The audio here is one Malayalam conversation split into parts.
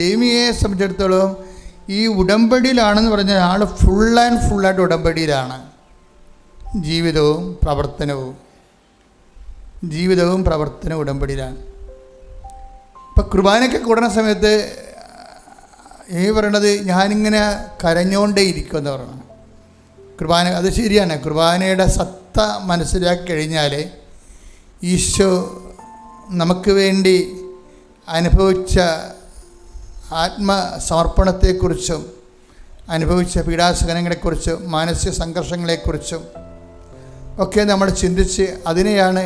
ജെയ്മിയെ സംബന്ധിച്ചിടത്തോളം ഈ ഉടമ്പടിയിലാണെന്ന് പറഞ്ഞാൽ ആൾ ഫുൾ ആൻഡ് ഫുള്ളായിട്ട് ഉടമ്പടിയിലാണ്. ജീവിതവും പ്രവർത്തനവും ഉടമ്പടിയിലാണ്. ഇപ്പം കുർബാനയ്ക്ക് കൂടുന്ന സമയത്ത് പറയണത് ഞാനിങ്ങനെ കരഞ്ഞുകൊണ്ടേ ഇരിക്കുമെന്ന് പറയണം. കുർബാന അത് ശരിയാണ്. കുർബാനയുടെ സത്ത മനസ്സിലാക്കി കഴിഞ്ഞാൽ ഈശോ നമുക്ക് വേണ്ടി അനുഭവിച്ച ആത്മസമർപ്പണത്തെക്കുറിച്ചും അനുഭവിച്ച പീഡാസഹനങ്ങളെക്കുറിച്ചും മാനസിക സംഘർഷങ്ങളെക്കുറിച്ചും ഒക്കെ നമ്മൾ ചിന്തിച്ച് അതിനെയാണ്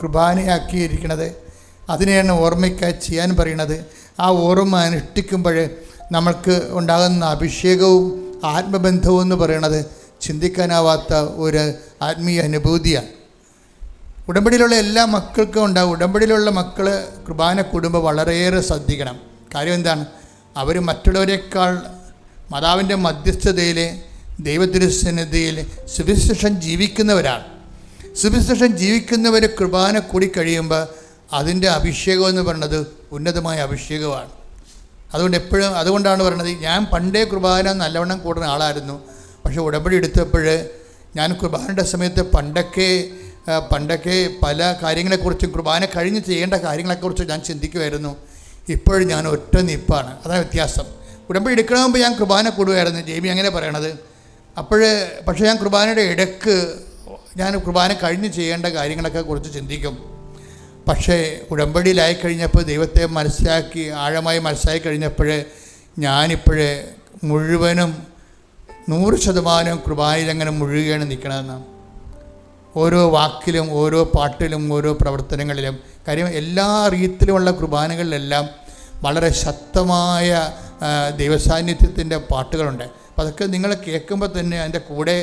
കുർബാനയാക്കിയിരിക്കുന്നത്, അതിനെയാണ് ഓർമ്മയ്ക്കായി ചെയ്യാൻ പറയുന്നത്. ആ ഓർമ്മ അനുഷ്ഠിക്കുമ്പോൾ നമ്മൾക്ക് ഉണ്ടാകുന്ന അഭിഷേകവും ആത്മബന്ധവും എന്ന് പറയുന്നത് ചിന്തിക്കാനാവാത്ത ഒരു ആത്മീയ അനുഭൂതിയാണ്. ഉടമ്പടിയിലുള്ള എല്ലാ മക്കൾക്കും ഉണ്ടാകും. ഉടമ്പടിയിലുള്ള മക്കൾ കുർബാന കൂടുമ്പോൾ വളരെയേറെ ശ്രദ്ധിക്കണം. കാര്യം എന്താണ്? അവർ മറ്റുള്ളവരെക്കാൾ മാതാവിൻ്റെ മധ്യസ്ഥതയിൽ ദൈവത്തിരുസന്നിധിയിൽ സുവിശേഷം ജീവിക്കുന്നവരാണ്. സുവിശേഷം ജീവിക്കുന്നവർ കുർബാന കൂടി കഴിയുമ്പോൾ അതിൻ്റെ അഭിഷേകം എന്ന് പറയുന്നത് ഉന്നതമായ അഭിഷേകമാണ്. അതുകൊണ്ടാണ് പറയുന്നത്, ഞാൻ പണ്ടേ കുർബാന നല്ലവണ്ണം കൂടുന്ന ആളായിരുന്നു. പക്ഷേ ഉടമ്പടി എടുത്തപ്പോൾ ഞാൻ കുർബാനയുടെ സമയത്ത് പണ്ടൊക്കെ പല കാര്യങ്ങളെക്കുറിച്ചും കുർബാന കഴിഞ്ഞ് ചെയ്യേണ്ട കാര്യങ്ങളെക്കുറിച്ച് ഞാൻ ചിന്തിക്കുമായിരുന്നു. ഇപ്പോഴും ഞാൻ ഒറ്റ നിപ്പാണ്. അതാണ് വ്യത്യാസം. ഉടമ്പടി എടുക്കണ മുമ്പ് ഞാൻ കുർബാന കൂടുമായിരുന്നു, ജെയ്മി അങ്ങനെ പറയണത്. പക്ഷേ ഞാൻ കുർബാനയുടെ ഇടയ്ക്ക് ഞാൻ കുർബാന കഴിഞ്ഞ് ചെയ്യേണ്ട കാര്യങ്ങളൊക്കെ കുറിച്ച് ചിന്തിക്കും. പക്ഷേ ഉടമ്പടിയിലായി കഴിഞ്ഞപ്പോൾ ദൈവത്തെ ആഴമായി മനസ്സിലാക്കി കഴിഞ്ഞപ്പോൾ ഞാനിപ്പോഴേ മുഴുവനും 100% കുർബാനയിൽ അങ്ങനെ മുഴുകയാണ് നിൽക്കണമെന്നാണ്. ഓരോ വാക്കിലും ഓരോ പാട്ടിലും ഓരോ പ്രവർത്തനങ്ങളിലും. കാര്യം എല്ലാ രീതിയിലുമുള്ള കുർബാനകളിലെല്ലാം വളരെ ശക്തമായ ദൈവസാന്നിധ്യത്തിൻ്റെ പാട്ടുകളുണ്ട്. അപ്പോൾ അതൊക്കെ നിങ്ങൾ കേൾക്കുമ്പോൾ തന്നെ അതിൻ്റെ കൂടെ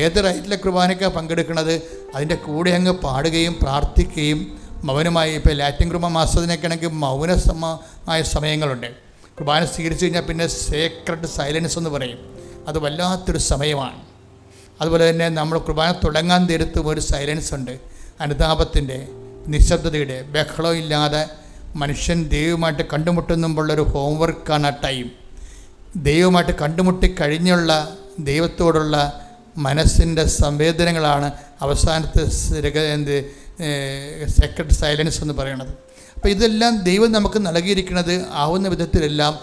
ഏത് റൈറ്റിലെ കുർബാനയ്ക്കാണ് പങ്കെടുക്കുന്നത് അതിൻ്റെ കൂടെ അങ്ങ് പാടുകയും പ്രാർത്ഥിക്കുകയും മൗനമായി. ഇപ്പോൾ ലാറ്റിൻ കുർബാന മാസത്തിനൊക്കെ ആണെങ്കിൽ മൗനമായ സമയങ്ങളുണ്ട്. കുർബാന സ്വീകരിച്ചു കഴിഞ്ഞാൽ പിന്നെ സേക്രഡ് സൈലൻസ് എന്ന് പറയും. അത് വല്ലാത്തൊരു സമയമാണ്. അതുപോലെ തന്നെ നമ്മൾ കുർബാന തുടങ്ങാൻ നേരത്തും ഒരു സൈലൻസ് ഉണ്ട്. അനുതാപത്തിൻ്റെ, നിശബ്ദതയുടെ, ബഹളമില്ലാതെ മനുഷ്യൻ ദൈവമായിട്ട് കണ്ടുമുട്ടുന്നുമ്പോഴുള്ളൊരു ഹോംവർക്കാണ് ആ ടൈം. ദൈവമായിട്ട് കണ്ടുമുട്ടി കഴിഞ്ഞുള്ള ദൈവത്തോടുള്ള മനസ്സിൻ്റെ സംവേദനങ്ങളാണ് അവസാനത്തെ സെക്രഡ് സൈലൻസ് എന്ന് പറയുന്നത്. അപ്പോൾ ഇതെല്ലാം ദൈവം നമുക്ക് നൽകിയിരിക്കുന്നത് ആവുന്ന വിധത്തിലെല്ലാം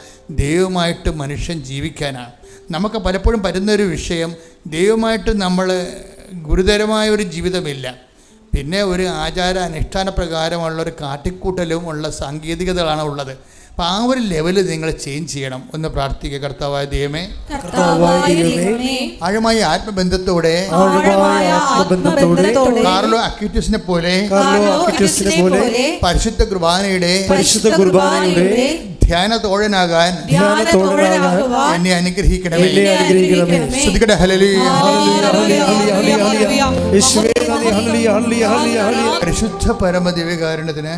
ദൈവമായിട്ട് മനുഷ്യൻ ജീവിക്കാനാണ്. നമുക്ക് പലപ്പോഴും വരുന്നൊരു വിഷയം, ദൈവമായിട്ട് നമ്മൾ ഗുരുതരമായ ഒരു ജീവിതമില്ല, പിന്നെ ഒരു ആചാര അനുഷ്ഠാന പ്രകാരമുള്ളൊരു കാട്ടിക്കൂട്ടലും ഉള്ള സാങ്കേതികതകളാണ് ഉള്ളത്. അപ്പോൾ ആ ഒരു ലെവല് നിങ്ങൾ ചേഞ്ച് ചെയ്യണം. ഒന്ന് പ്രാർത്ഥിക്കുക. കർത്താവായ ദൈവമേ, ആഴമായ ആത്മബന്ധത്തോടെ കാർലോ അക്യൂറ്റസിനെ പോലെ പരിശുദ്ധ കുർബാനയുടെ ധ്യാനത്തോഴനാകാൻ എന്നെ അനുഗ്രഹിക്കണമേ. ശ്രുതികട ഹല്ലേലൂയ. പരിശുദ്ധ പരമദിവ്യകാരുണ്യത്തിന്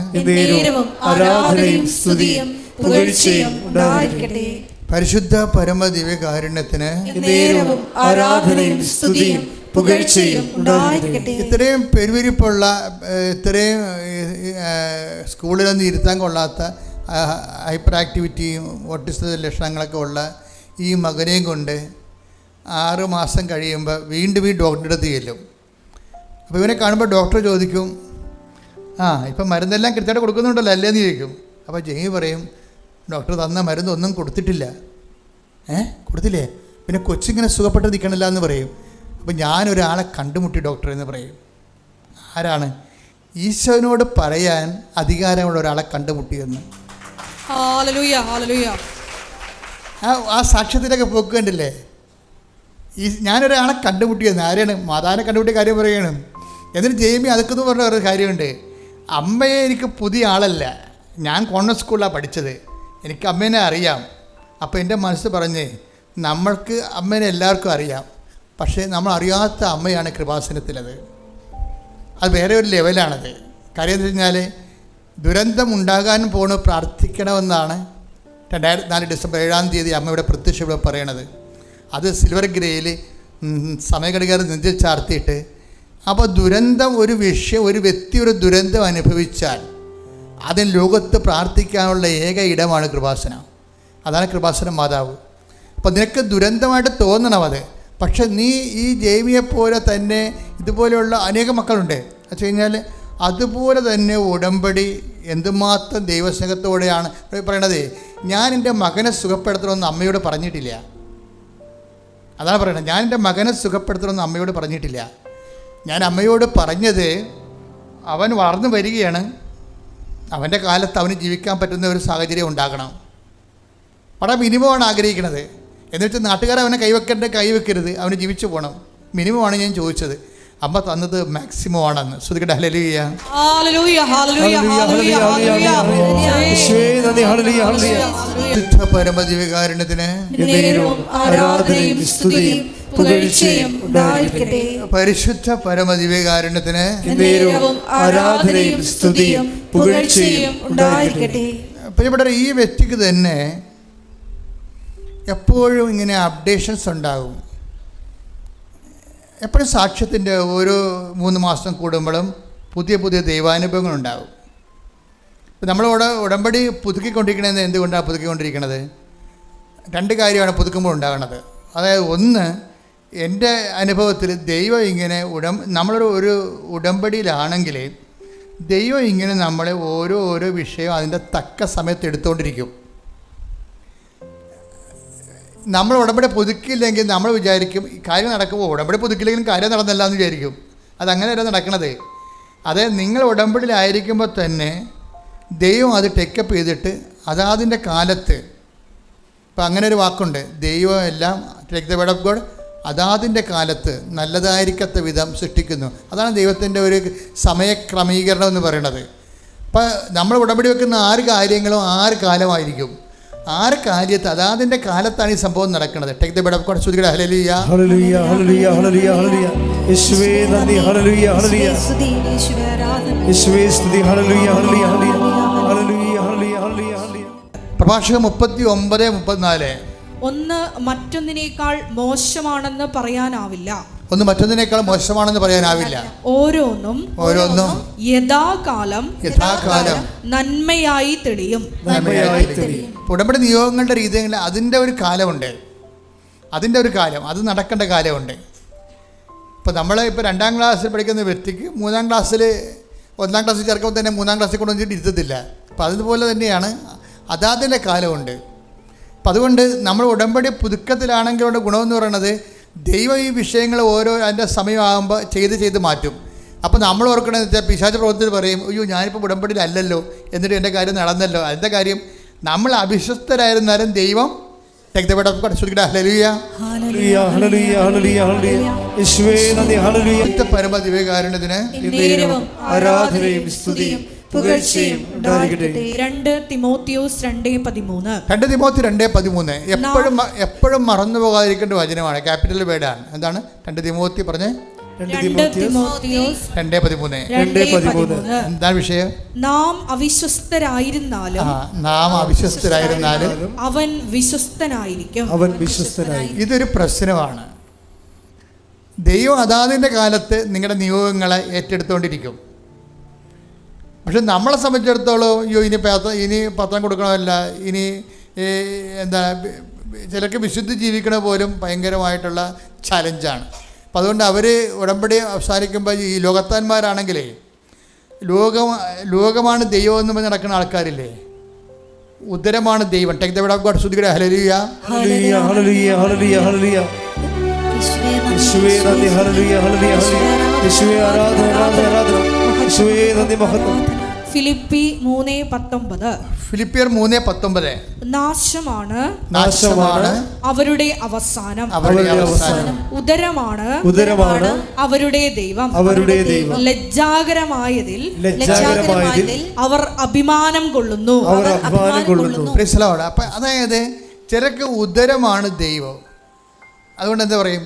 ആരാധനയും സ്തുതിയും പുകഴ്ചയും ഉണ്ടായിരിക്കട്ടെ. പരിശുദ്ധ പരമദിവ്യകാരുണ്യത്തിന് ആരാധനയും സ്തുതിയും പുകഴ്ചയും ഉണ്ടായിരിക്കട്ടെ. ഇത്രയും പെരുവിരിപ്പുള്ള, ഇത്രയും സ്കൂളിലൊന്നും ഇരുത്താൻ കൊള്ളാത്ത ഹൈപ്പർ ആക്ടിവിറ്റിയും ഓട്ടിസ ലക്ഷണങ്ങളൊക്കെ ഉള്ള ഈ മകനെയും കൊണ്ട് 6 മാസം കഴിയുമ്പോൾ വീണ്ടും ഈ ഡോക്ടറുടെ അടുത്ത് ചെല്ലും. അപ്പോൾ ഇവനെ കാണുമ്പോൾ ഡോക്ടർ ചോദിക്കും, ഇപ്പം മരുന്നെല്ലാം കൃത്യമായിട്ട് കൊടുക്കുന്നുണ്ടല്ലോ അല്ലേന്ന് ചോദിക്കും. അപ്പോൾ ജെയ്മി പറയും, ഡോക്ടർ തന്ന മരുന്നൊന്നും കൊടുത്തിട്ടില്ല. കൊടുത്തില്ലേ? പിന്നെ കൊച്ചിങ്ങനെ സുഖപ്പെട്ട് നിൽക്കണില്ല എന്ന് പറയും. അപ്പോൾ ഞാനൊരാളെ കണ്ടുമുട്ടി ഡോക്ടർ എന്ന് പറയും. ആരാണ്? ഈശോനോട് പറയാൻ അധികാരമുള്ള ഒരാളെ കണ്ടുമുട്ടിയെന്ന്. ആ സാക്ഷ്യത്തിലൊക്കെ പോക്ക് കണ്ടില്ലേ? ഞാനൊരാളെ കണ്ടുമുട്ടിയെന്ന്. ആരെയാണ്? മാതാവിനെ കണ്ടുമുട്ടിയ കാര്യം പറയുകയാണ്. എന്നിട്ട് ജെയ്മി അതൊക്കെ പറഞ്ഞ ഒരു കാര്യമുണ്ട്. അമ്മയെ എനിക്ക് പുതിയ ആളല്ല, ഞാൻ കോൺവെന്റ് സ്കൂളിലാണ് പഠിച്ചത്, എനിക്ക് അമ്മേനെ അറിയാം. അപ്പോൾ എൻ്റെ മനസ്സ് പറഞ്ഞ്, നമ്മൾക്ക് അമ്മേനെ എല്ലാവർക്കും അറിയാം, പക്ഷേ നമ്മൾ അറിയാത്ത അമ്മയാണ് കൃപാസനത്തിലത്. അത് വേറെ ഒരു ലെവലാണത്. കാര്യം എന്ന് വെച്ച് കഴിഞ്ഞാൽ ദുരന്തം ഉണ്ടാകാൻ പോണ് പ്രാർത്ഥിക്കണമെന്നാണ് 2004 ഡിസംബർ 7-ാം തീയതി അമ്മയുടെ പ്രത്യക്ഷം ഇവിടെ പറയണത്. അത് സിൽവർ ഗ്രേയിൽ സമയഘടികാരം നെഞ്ചിൽ ചാർത്തിയിട്ട്, അപ്പോൾ ദുരന്തം ഒരു വ്യക്തി ഒരു ദുരന്തം അനുഭവിച്ചാൽ അതിന് ലോകത്ത് പ്രാർത്ഥിക്കാനുള്ള ഏക ഇടമാണ് കൃപാസനം. അതാണ് കൃപാസന മാതാവ്. അപ്പോൾ നിനക്ക് ദുരന്തമായിട്ട് തോന്നണം അത്. പക്ഷെ നീ ഈ ജേമിയെപ്പോലെ തന്നെ ഇതുപോലെയുള്ള അനേക മക്കളുണ്ട്. വെച്ച് കഴിഞ്ഞാൽ അതുപോലെ തന്നെ ഉടമ്പടി എന്തുമാത്രം ദൈവസ്നേഹത്തോടെയാണ് പറയണത്. ഞാൻ എൻ്റെ മകനെ സുഖപ്പെടുത്തണമെന്ന് അമ്മയോട് പറഞ്ഞിട്ടില്ല. അതാണ് പറയണത്. ഞാൻ എൻ്റെ മകനെ സുഖപ്പെടുത്തണമെന്ന് അമ്മയോട് പറഞ്ഞിട്ടില്ല. ഞാൻ അമ്മയോട് പറഞ്ഞത് അവൻ വളർന്നു വരികയാണ്, അവൻ്റെ കാലത്ത് അവന് ജീവിക്കാൻ പറ്റുന്ന ഒരു സാഹചര്യം ഉണ്ടാകണം. വളരെ മിനിമമാണ് ആഗ്രഹിക്കുന്നത്. എന്നിട്ട് നാട്ടുകാർ അവനെ കൈവെക്കരുത്, അവന് ജീവിച്ചു പോകണം. മിനിമമാണ് ഞാൻ ചോദിച്ചത്. അമ്മ തന്നത് മാക്സിമം ആണെന്ന്. ശ്രുതികട്ടെ ഹല്ലേലൂയ. പരമദിവ്യകാരുണ്യത്തിന് പരിശുദ്ധ പരമദിവ്യകാരുണ്യത്തിന് ആരാധനയും സ്തുതിയും പുകഴ്ചയും ഉണ്ടായിരിക്കട്ടെ. പ്രിയപ്പെട്ട ഈ വ്യക്തിക്ക് തന്നെ എപ്പോഴും ഇങ്ങനെ അപ്ഡേഷൻസ് ഉണ്ടാകും. എപ്പോഴും സാക്ഷ്യത്തിൻ്റെ ഓരോ 3 മാസം കൂടുമ്പോഴും പുതിയ ദൈവാനുഭവങ്ങളുണ്ടാകും. ഇപ്പം നമ്മളിവിടെ ഉടമ്പടി പുതുക്കിക്കൊണ്ടിരിക്കണത് എന്തുകൊണ്ടാണ് പുതുക്കിക്കൊണ്ടിരിക്കുന്നത്? 2 കാര്യമാണ് പുതുക്കുമ്പോൾ ഉണ്ടാകുന്നത്. അതായത് ഒന്ന്, എൻ്റെ അനുഭവത്തിൽ ദൈവം ഇങ്ങനെ നമ്മളൊരു ഒരു ഉടമ്പടിയിലാണെങ്കിൽ ദൈവം ഇങ്ങനെ നമ്മളെ ഓരോ വിഷയം അതിൻ്റെ തക്ക സമയത്ത് എടുത്തുകൊണ്ടിരിക്കും. നമ്മൾ ഉടമ്പടി പുതുക്കില്ലെങ്കിൽ നമ്മൾ വിചാരിക്കും കാര്യം നടക്കുമ്പോൾ ഉടമ്പടി പുതുക്കില്ലെങ്കിലും കാര്യം നടന്നല്ല എന്ന് വിചാരിക്കും. അതങ്ങനെയല്ല നടക്കണത്. അത് നിങ്ങൾ ഉടമ്പടിയിലായിരിക്കുമ്പോൾ തന്നെ ദൈവം അത് ടേക്കപ്പ് ചെയ്തിട്ട് അതാതിൻ്റെ കാലത്ത്, ഇപ്പം അങ്ങനെ ഒരു വാക്കുണ്ട്, ദൈവം എല്ലാം take the word of God അതാതിൻ്റെ കാലത്ത് നല്ലതായിരിക്കത്ത വിധം സൃഷ്ടിക്കുന്നു. അതാണ് ദൈവത്തിൻ്റെ ഒരു സമയക്രമീകരണം എന്ന് പറയുന്നത്. അപ്പം നമ്മൾ ഉടമ്പടി വെക്കുന്ന 6 കാര്യങ്ങളും 6 കാലമായിരിക്കും. 6 കാര്യത്ത് അതാതിൻ്റെ കാലത്താണ് ഈ സംഭവം നടക്കുന്നത്. Take the word of God. ശ്രുതികട്ടെ ഹല്ലേലൂയ. ഹല്ലേലൂയ ഹല്ലേലൂയ ഹല്ലേലൂയ ഹല്ലേലൂയ. യേശുവേ നന്ദി. ഹല്ലേലൂയ ഹല്ലേലൂയ. യേശുവേ സ്തുതി. ഹല്ലേലൂയ ഹല്ലേലൂയ ഹല്ലേലൂയ ഹല്ലേലൂയ ഹല്ലേലൂയ. പ്രഭാഷകൻ 39:34. ഒന്ന് മറ്റൊന്നിനേക്കാൾ മോശമാണെന്ന് പറയാനാവില്ല. ഒന്ന് മറ്റൊന്നിനേക്കാൾ മോശമാണെന്ന് പറയാനാവില്ല. ഓരോന്നും യഥാകാലം നന്മയായി തെളിയും. ഉടമ്പടി നിയോഗങ്ങളുടെ രീതിയിൽ അതിൻ്റെ ഒരു കാലമുണ്ട്, അത് നടക്കേണ്ട കാലമുണ്ട്. ഇപ്പോൾ നമ്മൾ ഇപ്പോൾ 2ാം ക്ലാസ്സിൽ പഠിക്കുന്ന വ്യക്തിക്ക് 3ാം ക്ലാസ്സിൽ 1ാം ക്ലാസ്സിൽ ചേർക്കുമ്പോൾ തന്നെ 3ാം ക്ലാസ്സിൽ കൊണ്ടുവന്നിട്ട് ഇരുത്തത്തില്ല. അപ്പോൾ അതുപോലെ തന്നെയാണ് അതാതിൻ്റെ കാലമുണ്ട്. അപ്പം അതുകൊണ്ട് നമ്മൾ ഉടമ്പടി പുതുക്കത്തിലാണെങ്കിലുള്ള ഗുണമെന്ന് പറയുന്നത് ദൈവം ഈ വിഷയങ്ങൾ അതിൻ്റെ സമയമാകുമ്പോൾ ചെയ്ത് മാറ്റും. അപ്പോൾ നമ്മൾ ഓർക്കണമെന്ന് വെച്ചാൽ പിശാച് പ്രവർത്തനത്തിൽ പറയും, അയ്യോ ഞാനിപ്പോൾ ഉടമ്പടിയിലല്ലല്ലോ, എന്നിട്ട് എൻ്റെ കാര്യം നടന്നല്ലോ. അതിൻ്റെ കാര്യം നമ്മൾ അവിശ്വസ്തരായിരുന്നാലും ദൈവം പരമദിവ്യകാരുണ്യത്തിന് ആരാധനയും സ്തുതിയും പുകഴ്ചയും ഉണ്ടായിരിക്കട്ടെ. 2 തിമോത്തിയോസ് 2:13 എപ്പോഴും മറന്നു പോകാതിരിക്കേണ്ട വചനമാണ്. ക്യാപിറ്റൽ വേർഡാണ്. എന്താണ് 2 തിമോത്തി പറഞ്ഞേ? 2:13 എന്താണ് വിഷയം? നാം അവിശ്വസ്തരായിരുന്നാലും അവൻ വിശ്വസ്തനായിരിക്കും. ഇതൊരു പ്രശ്നമാണ്. ദൈവം അതാതിൻ്റെ കാലത്ത് നിങ്ങളുടെ നിയോഗങ്ങളെ ഏറ്റെടുത്തുകൊണ്ടിരിക്കും. പക്ഷെ നമ്മളെ സംബന്ധിച്ചിടത്തോളം അയ്യോ ഇനി പത്രം കൊടുക്കണമല്ല, ഇനി ചിലർക്ക് വിശുദ്ധി ജീവിക്കണ പോലും ഭയങ്കരമായിട്ടുള്ള ചലഞ്ചാണ്. അപ്പം അതുകൊണ്ട് അവർ ഉടമ്പടി അവസാനിക്കുമ്പോൾ ഈ ലോകത്താന്മാരാണെങ്കിലേ ലോകമാണ് ദൈവം എന്ന് പറഞ്ഞ് നടക്കുന്ന ആൾക്കാരില്ലേ, ഉദരമാണ് ദൈവം. Take the word of God. ശ്രുതികട്ടെ ഹല്ലേലൂയ ഹല്ലേലൂയ ഹല്ലേലൂയ ഹല്ലേലൂയ ഹല്ലേലൂയ. യേശുവേ നന്ദി. ഹല്ലേലൂയ ഹല്ലേലൂയ ഹല്ലേലൂയ. യേശുവേ ആരാധന ആരാധന ആരാധന. യേശുവേ നന്ദി മഹത്വം. ഫിലിപ്പി 3:19. ഫിലിപ്പിയർ 3:19 നാശമാണ് അവരുടെ അവസാനം, ഉദരമാണ് അവരുടെ ദൈവം. ലജ്ജാകരമായതിൽ അവർ അഭിമാനം കൊള്ളുന്നു. അപ്പം അതായത് ചിലർക്ക് ഉദരമാണ് ദൈവം. അതുകൊണ്ട് എന്താ പറയും,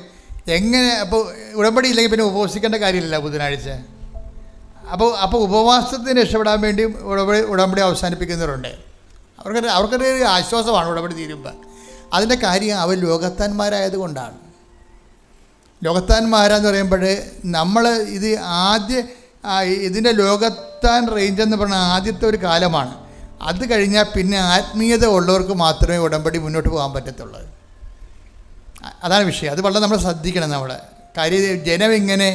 എങ്ങനെ അപ്പോൾ ഉടമ്പടി ഇല്ലെങ്കിൽ പിന്നെ ഉപവസിക്കേണ്ട കാര്യമില്ല ബുധനാഴ്ച. അപ്പോൾ ഉപവാസത്തിന് രക്ഷപ്പെടാൻ വേണ്ടി ഉടമ്പടി അവസാനിപ്പിക്കുന്നവരുണ്ട്. അവർക്കൊരു ആശ്വാസമാണ് ഉടമ്പടി തീരുമ്പോൾ. അതിൻ്റെ കാര്യം അവർ ലോകത്താന്മാരായതുകൊണ്ടാണ്. ലോകത്താന്മാരാന്ന് പറയുമ്പോൾ നമ്മൾ ഇതിൻ്റെ ലോകത്താൻ റേഞ്ച് എന്ന് പറഞ്ഞാൽ ആദ്യത്തെ ഒരു കാലമാണ്. അത് കഴിഞ്ഞാൽ പിന്നെ ആത്മീയത ഉള്ളവർക്ക് മാത്രമേ ഉടമ്പടി മുന്നോട്ട് പോകാൻ പറ്റത്തുള്ളൂ. അതാണ് വിഷയം. അത് വളരെ നമ്മൾ ശ്രദ്ധിക്കണം. നമ്മൾ കാര്യം ജനം ഇങ്ങനെ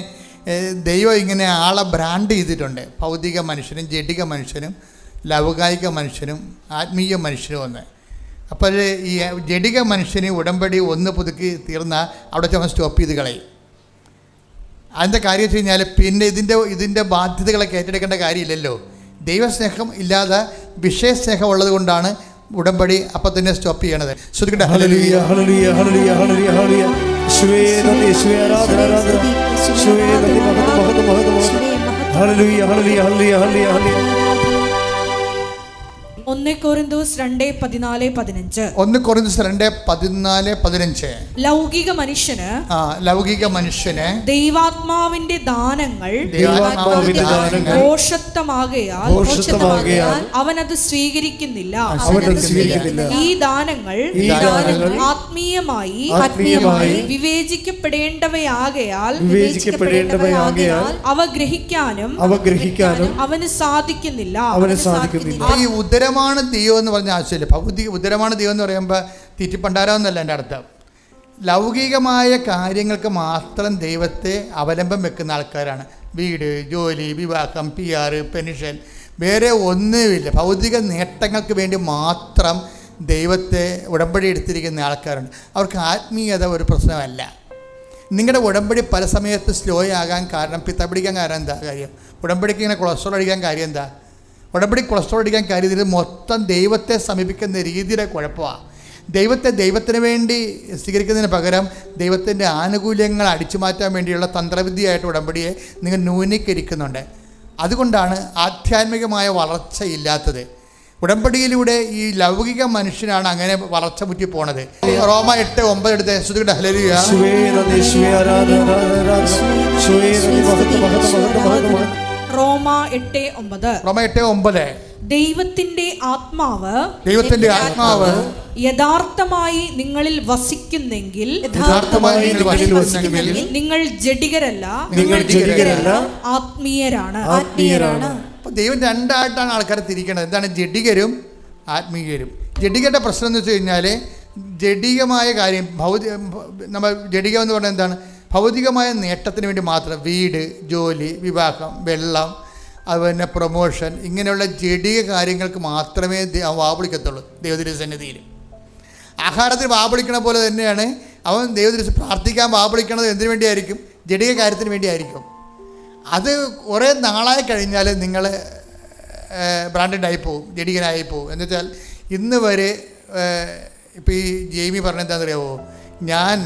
ദൈവം ഇങ്ങനെ ആളെ ബ്രാൻഡ് ചെയ്തിട്ടുണ്ട്. ഭൗതിക മനുഷ്യനും ജഡിക മനുഷ്യനും ലൗകായിക മനുഷ്യനും ആത്മീയ മനുഷ്യനും ഒന്ന്. അപ്പോൾ ഈ ജഡിക മനുഷ്യന് ഉടമ്പടി ഒന്ന് പുതുക്കി തീർന്നാൽ അവിടെ ചുമ സ്റ്റോപ്പ് ചെയ്ത് കളയും. അതിൻ്റെ കാര്യം വെച്ച് കഴിഞ്ഞാൽ പിന്നെ ഇതിൻ്റെ ബാധ്യതകളൊക്കെ ഏറ്റെടുക്കേണ്ട കാര്യമില്ലല്ലോ. ദൈവസ്നേഹം ഇല്ലാതെ വിഷയസ്നേഹം ഉള്ളത് കൊണ്ടാണ് ഉടമ്പടി അപ്പം തന്നെ സ്റ്റോപ്പ് ചെയ്യണത്. ശ്രദ്ധിക്കട്ടെ. ഹല്ലേലൂയ ഹല്ലേലൂയ ഹല്ലേലൂയ ഹല്ലേലൂയ ഹല്ലേലൂയ. യേശുവേ നന്ദി, യേശുവേ ആരാധന ആരാധന. യേശുവേ നന്ദി, മഹത്വം മഹത്വം മഹത്വം മഹത്വം. ഹല്ലേലൂയ ഹല്ലേലൂയ ഹല്ലേലൂയ ഹല്ലേലൂയ ഹല്ലേലൂയ. 1 കൊരിന്തോസ് 2:14-15. 1 കൊരിന്തോസ് 2:14-15. ലൗകിക മനുഷ്യന് ദൈവാത്മാവിന്റെ ദാനങ്ങൾ ഭോഷത്വമാകയാൽ അവനത് സ്വീകരിക്കുന്നില്ല. ഈ ദാനങ്ങൾ ആത്മീയമായി വിവേചിക്കപ്പെടേണ്ടവയാകയാൽ അവ ഗ്രഹിക്കാനും അവന് സാധിക്കുന്നില്ല. ഈ ഉദരമാണ് ദൈവം എന്ന് പറഞ്ഞ ആശയമില്ല. ഭൗതിക ഉദരമാണ് ദൈവം എന്ന് പറയുമ്പോൾ തീറ്റിപ്പണ്ടാരമെന്നല്ല എൻ്റെ അർത്ഥം. ലൗകികമായ കാര്യങ്ങൾക്ക് മാത്രം ദൈവത്തെ അവലംബം വെക്കുന്ന ആൾക്കാരാണ്. വീട്, ജോലി, വിവാഹം, PR, പെൻഷൻ, വേറെ ഒന്നുമില്ല. ഭൗതിക നേട്ടങ്ങൾക്ക് വേണ്ടി മാത്രം ദൈവത്തെ ഉടമ്പടി എടുത്തിരിക്കുന്ന ആൾക്കാരുണ്ട്. അവർക്ക് ആത്മീയത ഒരു പ്രശ്നമല്ല. നിങ്ങളുടെ ഉടമ്പടി പല സമയത്ത് സ്ലോ ആകാൻ കാരണം, പിത്ത പിടിക്കാൻ കാരണം എന്താ കാര്യം? ഉടമ്പടിക്ക് ഇങ്ങനെ കൊളസ്ട്രോൾ അടിക്കാൻ കാര്യം എന്താ? ഉടമ്പടി കൊളസ്ട്രോൾ അടിക്കാൻ കാര്യം ഇത് മൊത്തം ദൈവത്തെ സമീപിക്കുന്ന രീതിയുടെ കുഴപ്പമാണ്. ദൈവത്തിന് വേണ്ടി സ്വീകരിക്കുന്നതിന് പകരം ദൈവത്തിൻ്റെ ആനുകൂല്യങ്ങൾ അടിച്ചു മാറ്റാൻ വേണ്ടിയുള്ള തന്ത്രവിദ്യയായിട്ട് ഉടമ്പടിയെ നിങ്ങൾ ന്യൂനീകരിക്കുന്നുണ്ട്. അതുകൊണ്ടാണ് ആധ്യാത്മികമായ വളർച്ചയില്ലാത്തത്. ഉടമ്പടിയിലൂടെ ഈ ലൗകിക മനുഷ്യനാണ് അങ്ങനെ വളർച്ച മുറ്റി പോണത്. റോമ 8:9 എടുത്ത് ശ്രുതിയുടെ ഹല്ലേലൂയ. റോമ 8:9. ദൈവത്തിന്റെ ആത്മാവ് യഥാർത്ഥമായി നിങ്ങളിൽ വസിക്കുന്നെങ്കിൽ നിങ്ങൾ ജഡികരല്ല ആത്മീയരാണ്. ദൈവം രണ്ടായിട്ടാണ് ആൾക്കാരെ തിരിക്കണത്. എന്താണ് ജഡികരും ആത്മീയരും? ജഡികരുടെ പ്രശ്നം എന്ന് വെച്ച് കഴിഞ്ഞാൽ ജഡികമായ കാര്യം നമ്മൾ ജഡികം എന്ന് പറഞ്ഞാൽ എന്താണ്? ഭൗതികമായ നേട്ടത്തിന് വേണ്ടി മാത്രം വീട്, ജോലി, വിവാഹം, വെള്ളം, അതുപോലെ പ്രൊമോഷൻ, ഇങ്ങനെയുള്ള ജഡിക കാര്യങ്ങൾക്ക് മാത്രമേ വാപിളിക്കത്തുള്ളൂ ദൈവത്തിൻ്റെ സന്നിധിയിൽ. ആഹാരത്തിന് വാപിളിക്കണ പോലെ തന്നെയാണ് അവൻ ദൈവത്തിന് പ്രാർത്ഥിക്കാൻ വാപിളിക്കണത്. എന്തിനു വേണ്ടിയായിരിക്കും? ജഡിക കാര്യത്തിന് വേണ്ടിയായിരിക്കും. അത് കുറേ നാളായി കഴിഞ്ഞാൽ നിങ്ങൾ ബ്രാൻഡഡായി പോവും, ജഡികനായി പോവും. എന്നുവെച്ചാൽ ഇന്ന് വരെ ഇപ്പോൾ ഈ ജെയ്മി പറഞ്ഞെന്താണെന്നറിയാവോ? ഞാൻ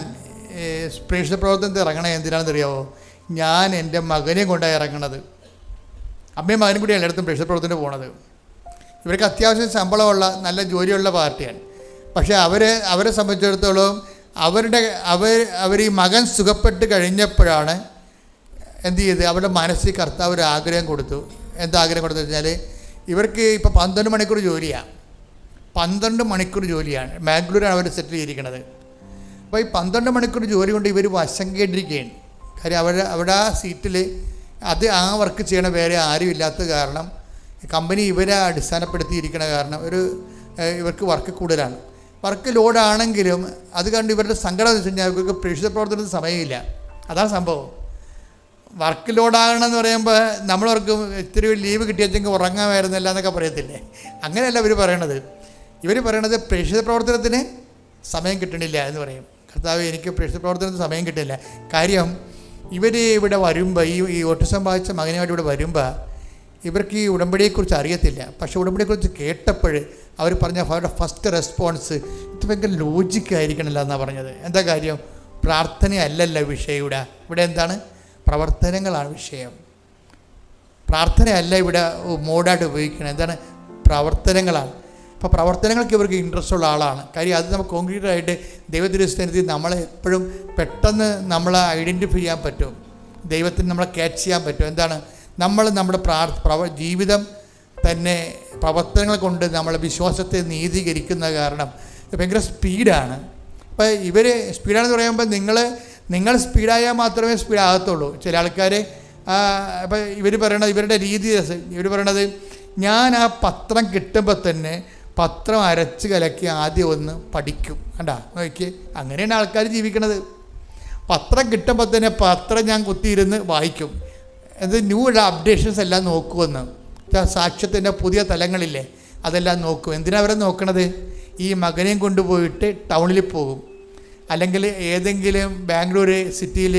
പ്രേക്ഷിത പ്രവർത്തനത്തിൽ ഇറങ്ങണത് എന്തിനാണെന്നറിയാവോ? ഞാൻ എൻ്റെ മകനെ കൊണ്ടാണ് ഇറങ്ങണത്. അമ്മയും മകനും കൂടി എല്ലായിടത്തും പ്രേക്ഷിത പ്രവർത്തനത്തിന് പോണത്. ഇവർക്ക് അത്യാവശ്യം ശമ്പളമുള്ള നല്ല ജോലിയുള്ള പാർട്ടിയാണ്. പക്ഷേ അവരെ സംബന്ധിച്ചിടത്തോളം അവർ ഈ മകൻ സുഖപ്പെട്ട് കഴിഞ്ഞപ്പോഴാണ് എന്ത് ചെയ്ത് അവരുടെ മനസ്സിൽ കർത്താവ് ഒരു ആഗ്രഹം കൊടുത്തു. എന്താ ആഗ്രഹം കൊടുത്തു വെച്ചാൽ ഇവർക്ക് ഇപ്പോൾ 12 മണിക്കൂർ ജോലിയാണ്. 12 മണിക്കൂർ ജോലിയാണ്. ബാംഗ്ലൂരാണ് അവർ സെറ്റിൽ ചെയ്തിരിക്കുന്നത്. അപ്പോൾ ഈ 12 മണിക്കൂർ ജോലി കൊണ്ട് ഇവർ വശം കേട്ടിരിക്കുകയാണ്. കാര്യം അവിടെ ആ സീറ്റിൽ ആ വർക്ക് ചെയ്യണ വേറെ ആരും ഇല്ലാത്ത കാരണം കമ്പനി ഇവരെ അടിസ്ഥാനപ്പെടുത്തിയിരിക്കണ കാരണം ഇവർക്ക് വർക്ക് കൂടുതലാണ്. വർക്ക് ലോഡാണെങ്കിലും അത് കണ്ട് ഇവരുടെ സങ്കടം എന്ന് വെച്ച് കഴിഞ്ഞാൽ ഇവർക്ക് പ്രേക്ഷിത പ്രവർത്തനത്തിന് സമയമില്ല. അതാണ് സംഭവം. വർക്ക് ലോഡാകണമെന്ന് പറയുമ്പോൾ നമ്മളവർക്ക് ഇത്തിരി ലീവ് കിട്ടിയെങ്കിൽ ഉറങ്ങാമായിരുന്നില്ല എന്നൊക്കെ പറയത്തില്ലേ? അങ്ങനെയല്ല ഇവർ പറയണത്. ഇവർ പറയണത് പ്രേക്ഷിത പ്രവർത്തനത്തിന് സമയം കിട്ടണില്ല എന്ന് പറയും. കർത്താവ്, എനിക്ക് പ്രേക്ഷിത പ്രവർത്തനത്തിന് സമയം കിട്ടില്ല. കാര്യം ഇവർ ഇവിടെ വരുമ്പോൾ ഈ ഓട്ടിസം ബാധിച്ച മകനുമായിട്ട് ഇവിടെ വരുമ്പോൾ ഇവർക്ക് ഈ ഉടമ്പടിയെക്കുറിച്ച് അറിയത്തില്ല. പക്ഷേ ഉടമ്പടിയെക്കുറിച്ച് കേട്ടപ്പോൾ അവർ പറഞ്ഞ അവരുടെ ഫസ്റ്റ് റെസ്പോൺസ് ഇത് ഭയങ്കര ലോജിക്കായിരിക്കണമല്ലോ എന്നാണ് പറഞ്ഞത്. എന്താ കാര്യം? പ്രാർത്ഥനയല്ലല്ല വിഷയം. ഇവിടെ എന്താണ്? പ്രവർത്തനങ്ങളാണ് വിഷയം. പ്രാർത്ഥനയല്ല ഇവിടെ മോഡായിട്ട് ഉപയോഗിക്കണം. എന്താണ്? പ്രവർത്തനങ്ങളാണ്. അപ്പോൾ പ്രവർത്തനങ്ങൾക്ക് ഇവർക്ക് ഇൻട്രസ്റ്റ് ഉള്ള ആളാണ്. കാര്യം അത് നമുക്ക് കോൺക്രീറ്റായിട്ട് ദൈവത്തിൻ്റെ നമ്മളെ എപ്പോഴും പെട്ടെന്ന് നമ്മളെ ഐഡൻറ്റിഫൈ ചെയ്യാൻ പറ്റും. ദൈവത്തിന് നമ്മളെ ക്യാച്ച് ചെയ്യാൻ പറ്റും. എന്താണ്? നമ്മൾ നമ്മുടെ ജീവിതം തന്നെ പ്രവർത്തനങ്ങൾ കൊണ്ട് നമ്മളെ വിശ്വാസത്തെ നീതീകരിക്കുന്ന കാരണം ഭയങ്കര സ്പീഡാണ്. അപ്പോൾ ഇവർ സ്പീഡാണെന്ന് പറയുമ്പോൾ നിങ്ങൾ സ്പീഡായാൽ മാത്രമേ സ്പീഡാകത്തുള്ളൂ. ചില ആൾക്കാർ ഇപ്പം ഇവർ പറയണത് ഇവരുടെ രീതി ഇവർ പറയണത് ഞാൻ ആ പത്രം കിട്ടുമ്പോൾ തന്നെ പത്രം അരച്ച് കലക്കി ആദ്യം ഒന്ന് പഠിക്കും. കണ്ടാ നോക്കി, അങ്ങനെയാണ് ആൾക്കാർ ജീവിക്കണത്. പത്രം കിട്ടുമ്പോൾ തന്നെ പത്രം ഞാൻ കുത്തിയിരുന്ന് വായിക്കും. അത് ന്യൂ അപ്ഡേഷൻസ് എല്ലാം നോക്കുമെന്ന്. സാക്ഷ്യത്തിൻ്റെ പുതിയ തലങ്ങളില്ലേ, അതെല്ലാം നോക്കും. എന്തിനാണ് അവരെ നോക്കണത്? ഈ മകനെയും കൊണ്ടുപോയിട്ട് ടൗണിൽ പോകും, അല്ലെങ്കിൽ ഏതെങ്കിലും ബാംഗ്ലൂർ സിറ്റിയിൽ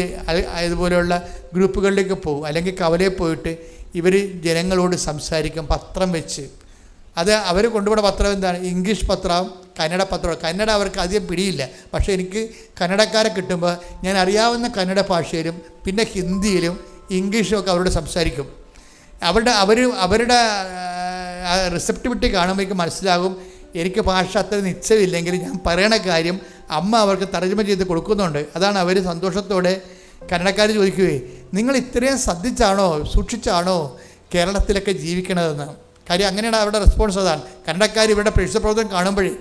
അതുപോലെയുള്ള ഗ്രൂപ്പുകളിലേക്ക് പോകും, അല്ലെങ്കിൽ കവലയിൽ പോയിട്ട് ഇവർ ജനങ്ങളോട് സംസാരിക്കും പത്രം വെച്ച്. അത് അവർ കൊണ്ടുപോകുന്ന പത്രം എന്താണ്? ഇംഗ്ലീഷ് പത്രം, കന്നഡ പത്രം. കന്നഡ അവർക്ക് അധികം പിടിയില്ല. പക്ഷേ എനിക്ക് കന്നഡക്കാരെ കിട്ടുമ്പോൾ ഞാൻ അറിയാവുന്ന കന്നഡ ഭാഷയിലും പിന്നെ ഹിന്ദിയിലും ഇംഗ്ലീഷും ഒക്കെ അവരോട് സംസാരിക്കും. അവരുടെ റിസപ്റ്റിവിറ്റി കാണുമ്പോൾ എനിക്ക് മനസ്സിലാകും എനിക്ക് ഭാഷ അത്ര നിശ്ചയമില്ലെങ്കിൽ ഞാൻ പറയണ കാര്യം അമ്മ അവർക്ക് തർജ്ജമ ചെയ്ത് കൊടുക്കുന്നുണ്ട്. അതാണ് അവർ സന്തോഷത്തോടെ കന്നഡക്കാർ ചോദിക്കുകയെ, നിങ്ങൾ ഇത്രയും ശ്രദ്ധിച്ചാണോ സൂക്ഷിച്ചാണോ കേരളത്തിലൊക്കെ ജീവിക്കണതെന്ന്. കാര്യം അങ്ങനെയാണ് അവരുടെ റെസ്പോൺസ്. അതാണ് കന്നഡക്കാർ ഇവരുടെ പ്രേക്ഷിതപ്രവർത്തനം കാണുമ്പോഴേ.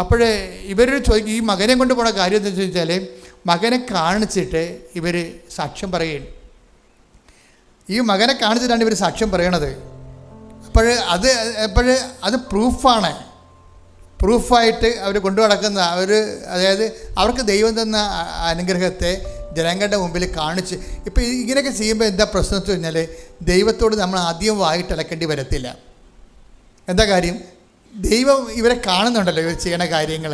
അപ്പോഴേ ഇവർ ചോദിക്കും, ഈ മകനെ കൊണ്ട് പോണ കാര്യം എന്താ വെച്ചാൽ മകനെ കാണിച്ചിട്ട് ഇവർ സാക്ഷ്യം പറയുകയാണ്. ഈ മകനെ കാണിച്ചിട്ടാണ് ഇവർ സാക്ഷ്യം പറയണത്. അത് പ്രൂഫായിട്ട് അവർ കൊണ്ടു നടക്കുന്ന അതായത് അവർക്ക് ദൈവം തന്ന അനുഗ്രഹത്തെ ജനങ്ങളുടെ മുമ്പിൽ കാണിച്ച്. ഇപ്പോൾ ഇങ്ങനെയൊക്കെ ചെയ്യുമ്പോൾ എന്താ പ്രശ്നം എന്ന് വെച്ച് കഴിഞ്ഞാൽ ദൈവത്തോട് നമ്മൾ ആദ്യം വായിട്ടിളക്കേണ്ടി വരത്തില്ല. എന്താ കാര്യം? ദൈവം ഇവരെ കാണുന്നുണ്ടല്ലോ ഇവർ ചെയ്യണ കാര്യങ്ങൾ.